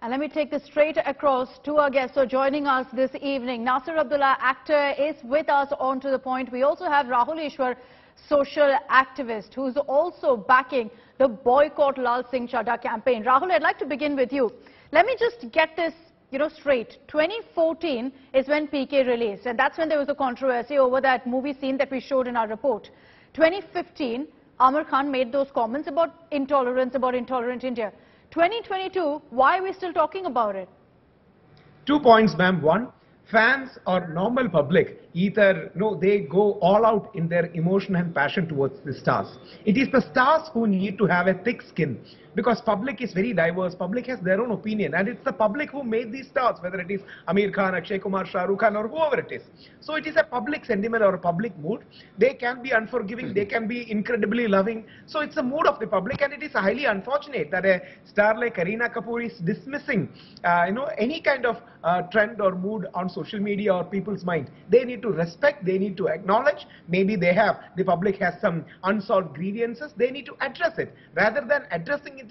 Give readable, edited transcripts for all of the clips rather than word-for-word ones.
And let me take this straight across to our guests. So joining us this evening, Nasir Abdullah, actor, is with us on To The Point. We also have Rahul Ishwar, social activist, who's also backing the Boycott Laal Singh Chaddha campaign. Rahul, I'd like to begin with you. Let me just get this, straight. 2014 is when PK released, and that's when there was a controversy over that movie scene that we showed in our report. 2015, Aamir Khan made those comments about intolerance, about intolerant India. 2022, why are we still talking about it? 2 points, ma'am. One, fans or normal public, either they go all out in their emotion and passion towards the stars. It is the stars who need to have a thick skin, because public is very diverse. Public has their own opinion, and it's the public who made these stars, whether it is Aamir Khan, Akshay Kumar, Shah Rukh Khan, or whoever it is. So it is a public sentiment or a public mood. They can be unforgiving, they can be incredibly loving. So it's a mood of the public, and it is highly unfortunate that a star like Kareena Kapoor is dismissing any kind of trend or mood on social media or people's mind. They need to respect, they need to acknowledge. Maybe the public has some unsolved grievances. They need to address it rather than addressing it.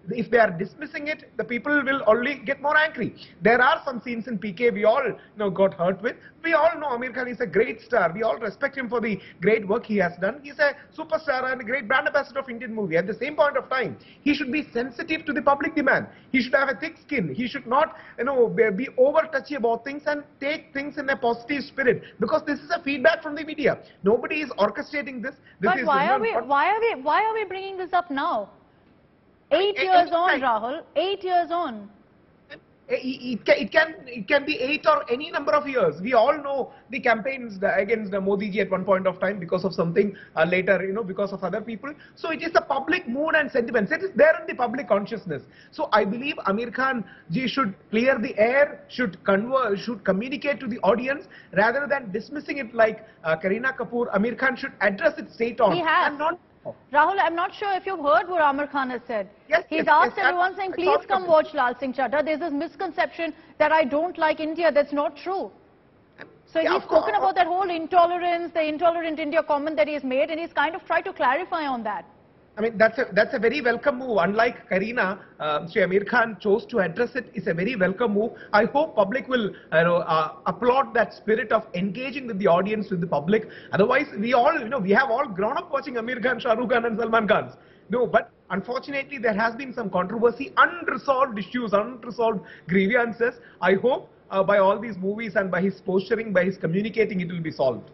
If they are dismissing it, the people will only get more angry. There are some scenes in PK we all got hurt with. We all know Aamir Khan is a great star. We all respect him for the great work he has done. He's a superstar and a great brand ambassador of Indian movie. At the same point of time, he should be sensitive to the public demand. He should have a thick skin. He should not be over touchy about things and take things in a positive spirit, because this is a feedback from the media. Nobody is orchestrating this. But why are we bringing this up now? 8 years on, Rahul. 8 years on. It can be 8 or any number of years. We all know the campaigns against Modi ji at one point of time because of something, later because of other people. So it is the public mood and sentiments. It is there in the public consciousness. So I believe Aamir Khan ji should clear the air, should communicate to the audience rather than dismissing it like Kareena Kapoor. Aamir Khan should address it straight on. He has. And not Rahul, I'm not sure if you've heard what Aamir Khan has said. Yes, He's asked everyone saying, please come watch Laal Singh Chaddha. There's this misconception that I don't like India. That's not true. So he's spoken about that whole intolerance, the intolerant India comment that he's made, and he's kind of tried to clarify on that. I mean, that's a very welcome move. Unlike Kareena, Shri Aamir Khan chose to address it. It's a very welcome move. I hope public will applaud that spirit of engaging with the audience, with the public. Otherwise, we have all grown up watching Aamir Khan, Shah Rukh Khan and Salman Khan. But unfortunately, there has been some controversy, unresolved issues, unresolved grievances. I hope by all these movies and by his posturing, by his communicating, it will be solved.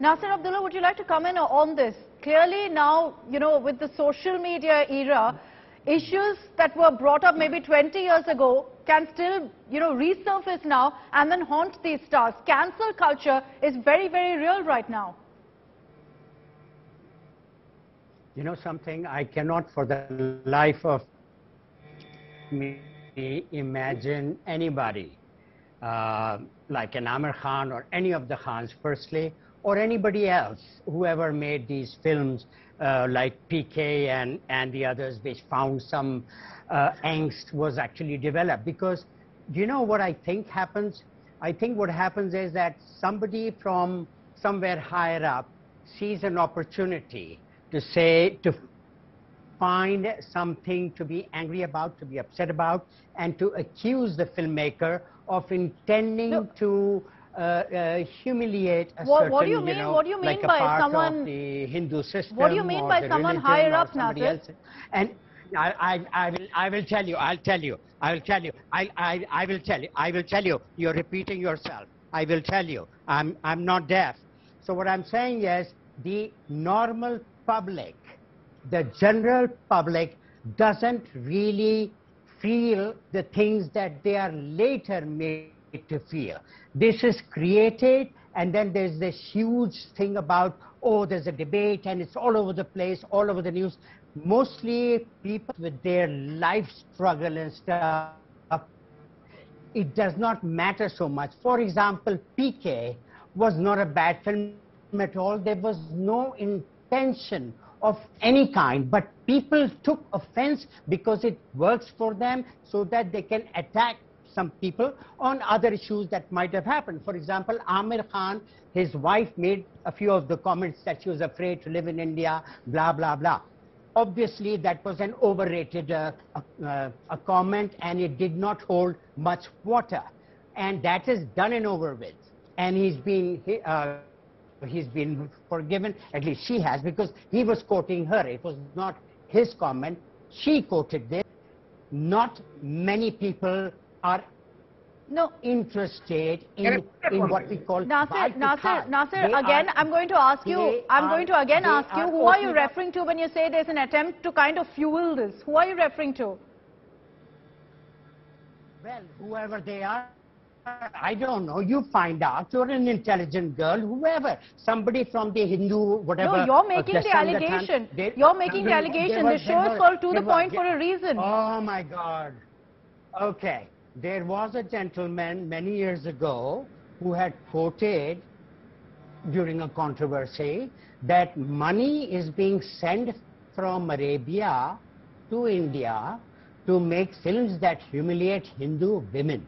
Nasir Abdullah, would you like to comment on this? Clearly now, with the social media era, issues that were brought up maybe 20 years ago can still, resurface now and then haunt these stars. Cancel culture is very, very real right now. You know something, I cannot for the life of me imagine anybody like an Aamir Khan or any of the Khans firstly, or anybody else, whoever made these films like PK and the others, which found some angst was actually developed. Because do you know what I think happens? I think what happens is that somebody from somewhere higher up sees an opportunity to find something to be angry about, to be upset about, and to accuse the filmmaker of intending to humiliate a certain, what do you mean? What do you mean like by a part someone? Of the Hindu system. What do you mean by someone higher up, Nasir? And I will tell you. I'll tell you. I will tell you. I will tell you. I will tell you. You're repeating yourself. I will tell you. I'm not deaf. So what I'm saying is the normal public, the general public, doesn't really feel the things that they are later made to feel. This is created, and then there's this huge thing about, oh, there's a debate and it's all over the place, all over the news. Mostly people with their life struggle and stuff, it does not matter so much. For example, PK was not a bad film at all. There was no intention of any kind, but people took offense because it works for them, so that they can attack some people on other issues that might have happened. For example, Aamir Khan, his wife made a few of the comments that she was afraid to live in India, blah, blah, blah. obviously that was an overrated a comment, and it did not hold much water. And that is done and over with. And he's been forgiven, at least she has, because he was quoting her. It was not his comment. She quoted this. Not many people are interested in what we call Nasir, again, I'm going to ask you, who are you referring to when you say there's an attempt to kind of fuel this? Who are you referring to? Well, whoever they are, I don't know. You find out. You're an intelligent girl, whoever. Somebody from the Hindu, whatever. No, you're making the allegation. You're making the allegation. The show is called To the Point for a reason. Oh, my God. Okay. There was a gentleman many years ago who had quoted during a controversy that money is being sent from Arabia to India to make films that humiliate Hindu women.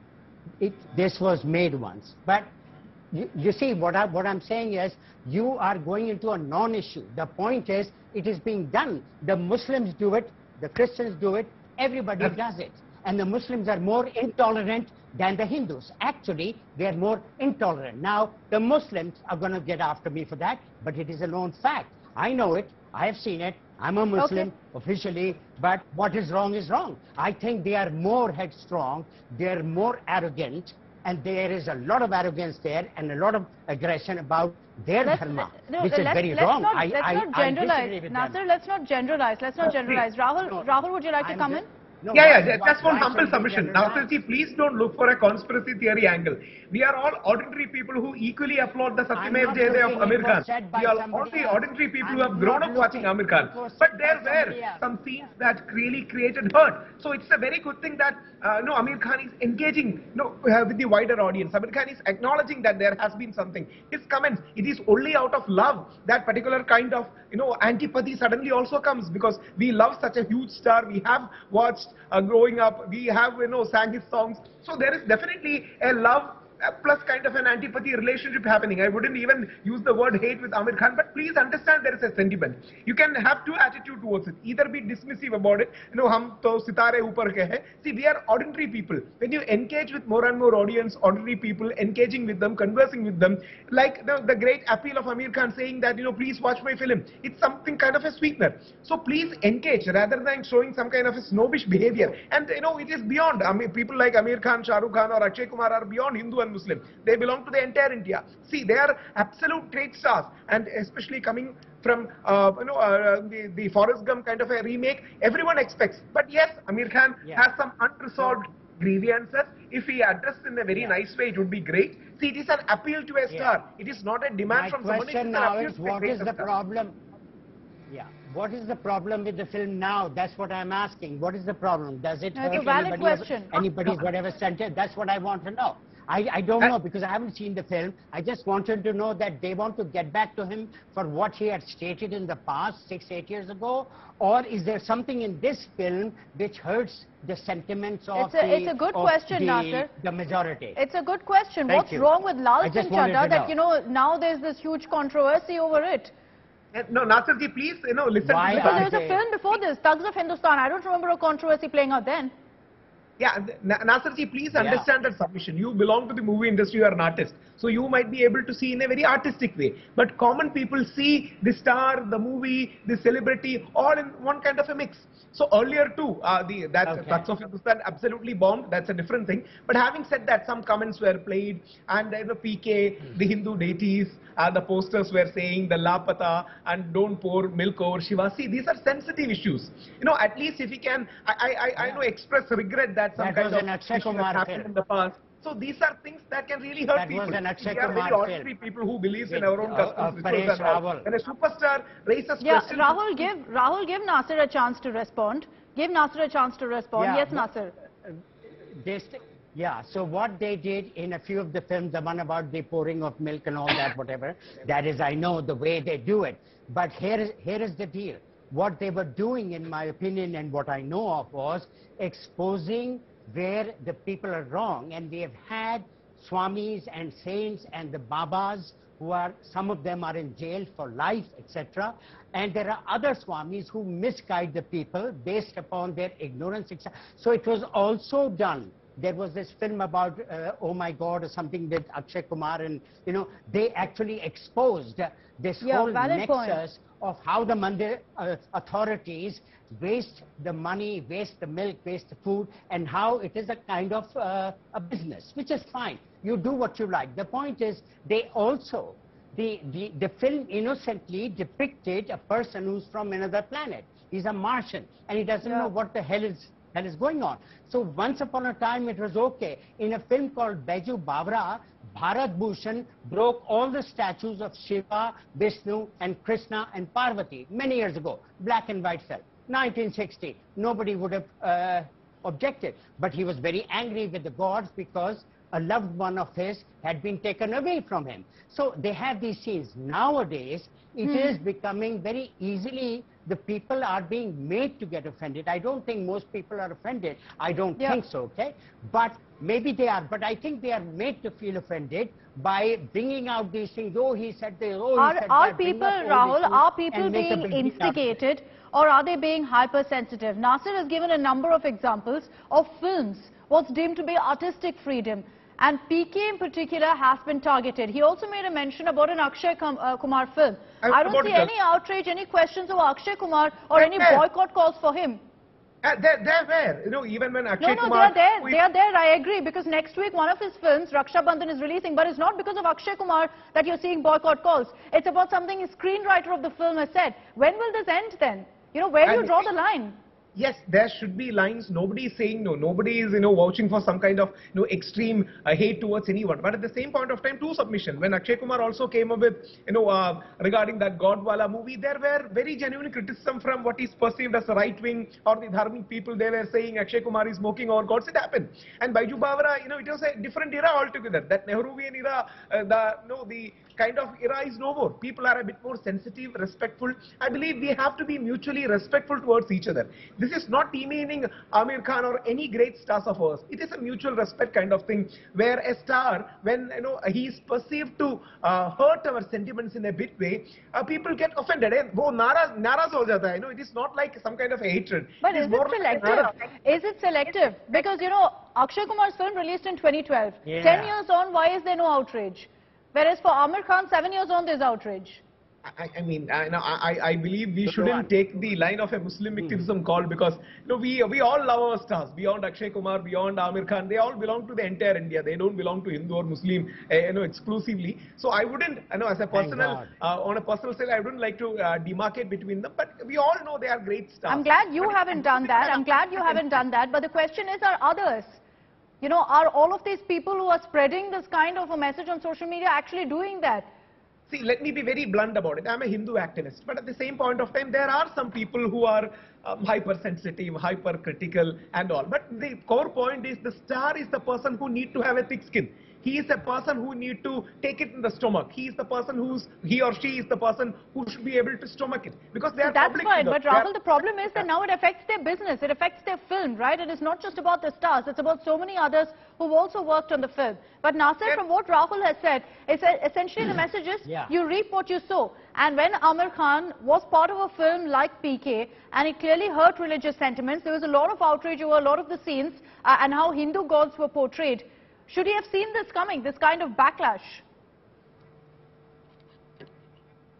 This was made once. But you see, what I'm saying is, you are going into a non-issue. The point is, it is being done. The Muslims do it, the Christians do it, everybody does it. And the Muslims are more intolerant than the Hindus. Actually, they are more intolerant. Now, the Muslims are going to get after me for that, but it is a known fact. I know it. I have seen it. I'm a Muslim officially, but what is wrong is wrong. I think they are more headstrong, they are more arrogant, and there is a lot of arrogance there and a lot of aggression about their dharma, which is very wrong. Let's not generalize. Nasir, let's not generalize. Rahul, would you like to come in? No, that's one humble submission. Nasirji, please don't look for a conspiracy theory angle. We are all ordinary people who equally applaud the Satyamev Jayate of Aamir Khan. We are all the ordinary people who have grown up watching Aamir Khan. But there were some scenes that really created hurt. So it's a very good thing that Aamir Khan is engaging with the wider audience. Aamir Khan is acknowledging that there has been something. His comments, it is only out of love that particular kind of antipathy suddenly also comes, because we love such a huge star. We have watched growing up, we have sang his songs. So there is definitely a love plus kind of an antipathy relationship happening. I wouldn't even use the word hate with Aamir Khan, but please understand there is a sentiment. You can have two attitudes towards it. Either be dismissive about it, hum to sitare upar ke hai. See, we are ordinary people. When you engage with more and more audience, ordinary people, engaging with them, conversing with them, like the great appeal of Aamir Khan saying that, please watch my film. It's something kind of a sweetener. So please engage rather than showing some kind of a snobbish behavior. And it is beyond. People like Aamir Khan, Shah Rukh Khan or Akshay Kumar are beyond Hindu and Muslim. They belong to the entire India. See, they are absolute great stars, and especially coming from the Forrest Gump kind of a remake, everyone expects. But yes, Aamir Khan has some unresolved grievances. If he addressed in a very nice way, it would be great. See, it is an appeal to a star. It is not a demand from someone. My question now is, what is the problem? What is the problem with the film now? That's what I'm asking. What is the problem? Does it hurt anybody's whatever sentence? That's what I want to know. I don't know, because I haven't seen the film. I just wanted to know that they want to get back to him for what he had stated in the past 6-8 years ago, or is there something in this film which hurts the sentiments of it's a good question, Nasir. The majority? It's a good question. What's wrong with Laal Singh Chaddha that now there's this huge controversy over it? No, Nasirji, please, listen. Because there was a film before this, Thugs of Hindustan. I don't remember a controversy playing out then. Yeah, Nasirji, please understand that submission. You belong to the movie industry, you are an artist. So you might be able to see in a very artistic way. But common people see the star, the movie, the celebrity, all in one kind of a mix. So earlier too, Thugs of Hindustan absolutely bombed. That's a different thing. But having said that, some comments were played, and PK, the Hindu deities, the posters were saying the Lapata and don't pour milk over Shiva. See, these are sensitive issues. At least if we can, I know, express regret that some kind of issue has happened in the past. So these are things that can really hurt people. We are very ordinary people who believe in our own customs, rituals and all. When a superstar raises questions... Rahul, give Nasir a chance to respond. Give Nasir a chance to respond. Yes, Nasir. So what they did in a few of the films, the one about the pouring of milk and all that, whatever, that is, I know the way they do it. But here is the deal. What they were doing, in my opinion, and what I know of, was exposing where the people are wrong. And we have had Swamis and saints and the Babas some of them are in jail for life, etc. And there are other Swamis who misguide the people based upon their ignorance, etc. So it was also done. There was this film about Oh My God or something with Akshay Kumar, and they actually exposed this whole nexus of how the Mandir authorities waste the money, waste the milk, waste the food, and how it is a kind of a business, which is fine. You do what you like. The point is, they also, the film innocently depicted a person who's from another planet. He's a Martian, and he doesn't know what the hell is going on. So once upon a time it was okay. In a film called Baiju Bawra, Bharat Bhushan broke all the statues of Shiva, Vishnu and Krishna and Parvati many years ago. Black and white film. 1960. Nobody would have objected. But he was very angry with the gods because a loved one of his had been taken away from him. So they have these scenes. Nowadays, it is becoming very easily, the people are being made to get offended. I don't think most people are offended. I don't think so, okay? But maybe they are. But I think they are made to feel offended by bringing out these things. Oh, he said this, oh, he said that. Are people, Rahul, are people being instigated, or are they being hypersensitive? Nasir has given a number of examples of films, what's deemed to be artistic freedom. And PK in particular has been targeted. He also made a mention about an Akshay Kumar film. I don't see any outrage, any questions over Akshay Kumar or any boycott calls for him. They're there. Even when Akshay Kumar... No, they are there. They are there, I agree. Because next week, one of his films, Raksha Bandhan, is releasing. But it's not because of Akshay Kumar that you're seeing boycott calls. It's about something his screenwriter of the film has said. When will this end then? Where do you draw the line? Yes, there should be lines. Nobody is saying no. Nobody is, vouching for some kind of, extreme hate towards anyone. But at the same point of time, two submission. When Akshay Kumar also came up with, regarding that Godwala movie, there were very genuine criticism from what is perceived as the right wing or the dharmic people. They were saying Akshay Kumar is smoking our gods. It happened. And Baiju Bawra, it was a different era altogether. That Nehruvian era, the kind of era is no more. People are a bit more sensitive, respectful. I believe we have to be mutually respectful towards each other. This is not demeaning Aamir Khan or any great stars of ours. It is a mutual respect kind of thing, where a star, when he is perceived to hurt our sentiments in a bit way, people get offended. Naraz ho jata hai. It is not like some kind of hatred. But is it selective? Is it selective? Because Akshay Kumar's film released in 2012. 10 years on, why is there no outrage? Whereas for Aamir Khan, 7 years on, there's outrage. I believe we shouldn't take the line of a Muslim victimism call, because we all love our stars beyond Akshay Kumar, beyond Aamir Khan. They all belong to the entire India. They don't belong to Hindu or Muslim exclusively. So I wouldn't, as a personal on a personal scale, I wouldn't like to demarcate between them. But we all know they are great stars. I'm glad you haven't done that. I'm glad you haven't done that. But the question is, are others? Are all of these people who are spreading this kind of a message on social media actually doing that? See, let me be very blunt about it. I'm a Hindu activist, but at the same point of time, there are some people who are hypersensitive, hypercritical and all. But the core point is, the star is the person who needs to have a thick skin. He is a person who needs to take it in the stomach. He is the person he or she is the person who should be able to stomach it. Because they are public figures. That's fine, but Rahul, the problem is that now it affects their business, it affects their film, right? It is not just about the stars, it's about so many others who've also worked on the film. But Nasir, from what Rahul has said, essentially the message is, you reap what you sow. And when Aamir Khan was part of a film like PK, and it clearly hurt religious sentiments, there was a lot of outrage over a lot of the scenes and how Hindu gods were portrayed. Should he have seen this coming, this kind of backlash?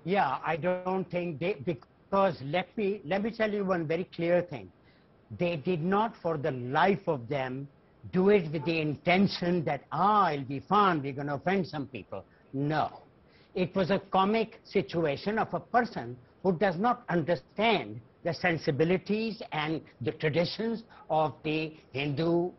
Yeah, I don't think because let me tell you one very clear thing. They did not, for the life of them, do it with the intention that, it'll be fun, we're going to offend some people. No. It was a comic situation of a person who does not understand the sensibilities and the traditions of the Hindu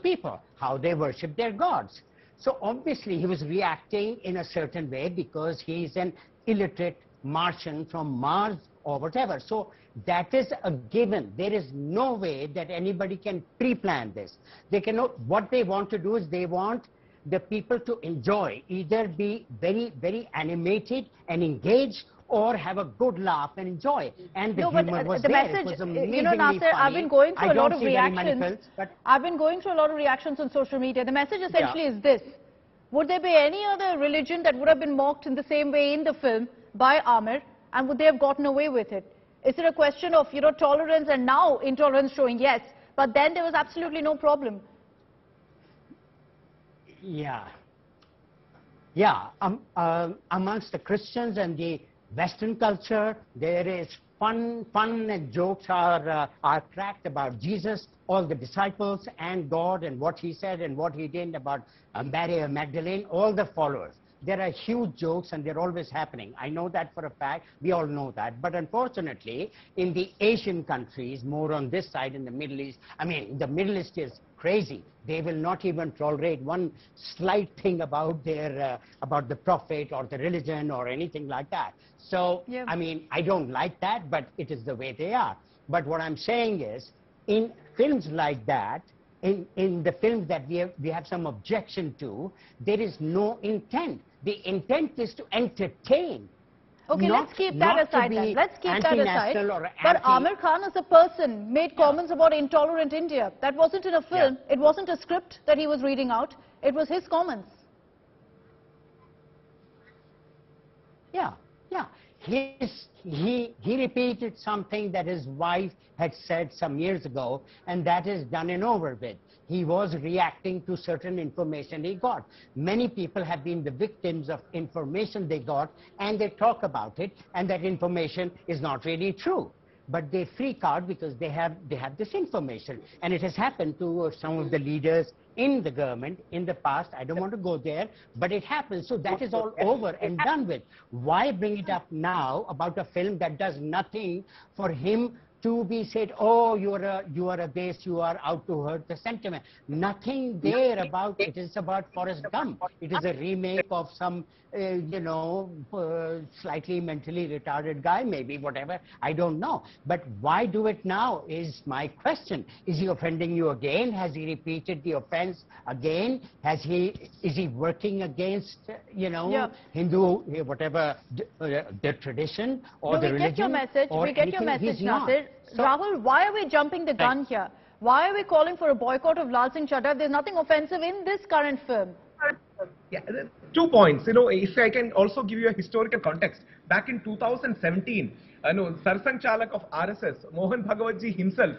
people, how they worship their gods. So obviously he was reacting in a certain way because he's an illiterate Martian from Mars or whatever. So that is a given. There is no way that anybody can pre-plan this. They cannot. What they want to do is they want the people to enjoy, either be very, very animated and engaged, or have a good laugh and enjoy. And the humor was the there. Message, it was amazingly Nasir, funny. I've been going through a lot of reactions. But I've been going through a lot of reactions on social media. The message essentially is this. would there be any other religion that would have been mocked in the same way in the film by Aamir, and would they have gotten away with it? Is it a question of, tolerance and now intolerance showing yes, but then there was absolutely no problem? Yeah. Amongst the Christians and the Western culture, there is fun and jokes are cracked about Jesus, all the disciples and God and what he said and what he did about Mary and Magdalene, all the followers. There are huge jokes and they're always happening. I know that for a fact. We all know that. But unfortunately, in the Asian countries, more on this side in the Middle East, the Middle East is crazy. They will not even tolerate one slight thing about their about the prophet or the religion or anything like that. So, yeah. I don't like that, but it is the way they are. But what I'm saying is, in films like that, in the films that we have some objection to, there is no intent. The intent is to entertain. Okay, let's keep that aside then. Let's keep that aside. But Aamir Khan as a person made comments about intolerant India. That wasn't in a film. Yeah. It wasn't a script that he was reading out. It was his comments. Yeah. He repeated something that his wife had said some years ago, and that is done and over with. He was reacting to certain information he got. Many people have been the victims of information they got, and they talk about it, and that information is not really true. But they freak out because they have this information. And it has happened to some of the leaders in the government in the past. I don't want to go there, but it happens. So that is all over and done with. Why bring it up now about a film that does nothing for him to be said, oh, you are a base, you are out to hurt the sentiment. Nothing there about it. Is about Forrest Gump. It is a remake of some, slightly mentally retarded guy, maybe, whatever. I don't know. But why do it now is my question. Is he offending you again? Has he repeated the offense again? Is he working against, Hindu, whatever, the tradition or the religion? We get your message. We get your message, Nasir. So, Rahul, why are we jumping the gun here? Why are we calling for a boycott of Laal Singh Chaddha? There's nothing offensive in this current film. Yeah, 2 points. If I can also give you a historical context. Back in 2017, Sarsang Chalak of RSS, Mohan Bhagawatji himself,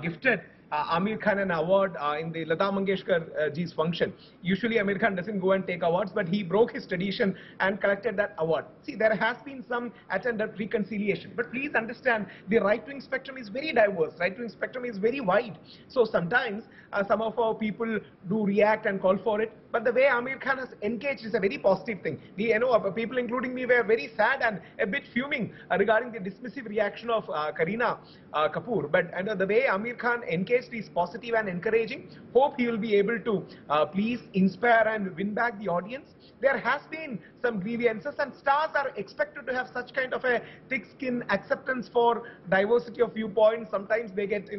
gifted Aamir Khan an award in the Lata Mangeshkar ji's function. Usually Aamir Khan doesn't go and take awards, but he broke his tradition and collected that award. See, there has been some attempt at reconciliation, but please understand the right-wing spectrum is very diverse. Right-wing spectrum is very wide. So sometimes some of our people do react and call for it, but the way Aamir Khan has engaged is a very positive thing. People including me were very sad and a bit fuming regarding the dismissive reaction of Kareena Kapoor, but the way Aamir Khan engaged is positive and encouraging. Hope he will be able to please inspire and win back the audience. There has been some grievances, and stars are expected to have such kind of a thick-skin acceptance for diversity of viewpoints. Sometimes they get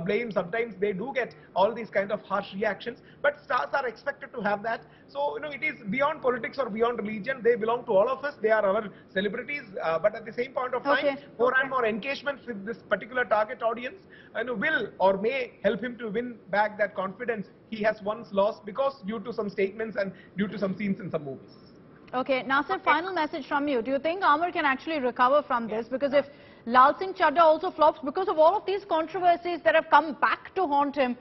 blame, sometimes they do get all these kind of harsh reactions, but stars are expected to have that. So it is beyond politics or beyond religion. They belong to all of us. They are our celebrities, but at the same point of time, more and more engagement with this particular target audience will or may help him to win back that confidence he has once lost because due to some statements and due to some scenes in some movies. Okay, Nasir, final message from you. Do you think Aamir can actually recover from this? Because if Laal Singh Chaddha also flops because of all of these controversies that have come back to haunt him,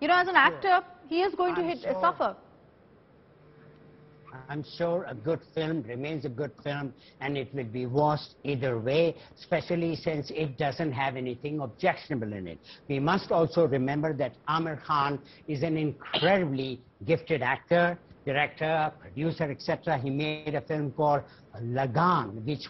as an actor, he is going to suffer. I'm sure a good film remains a good film, and it will be watched either way, especially since it doesn't have anything objectionable in it. We must also remember that Aamir Khan is an incredibly gifted actor, director, producer, etc. He made a film called Lagan, which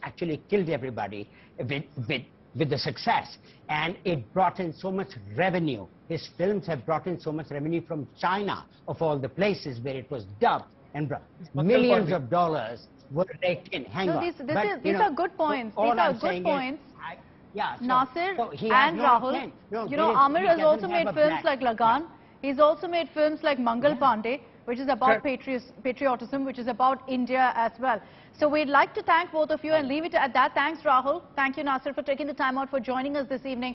actually killed everybody with the success, and it brought in so much revenue. His films have brought in so much revenue from China, of all the places where it was dubbed, and millions of dollars were raked in. These are good points. These are good points. Nasir and Rahul, Aamir has also made films like Lagan. He's also made films like Mangal Pandey, which is about patriotism, which is about India as well. So we'd like to thank both of you and leave it at that. Thanks, Rahul. Thank you, Nasir, for taking the time out for joining us this evening.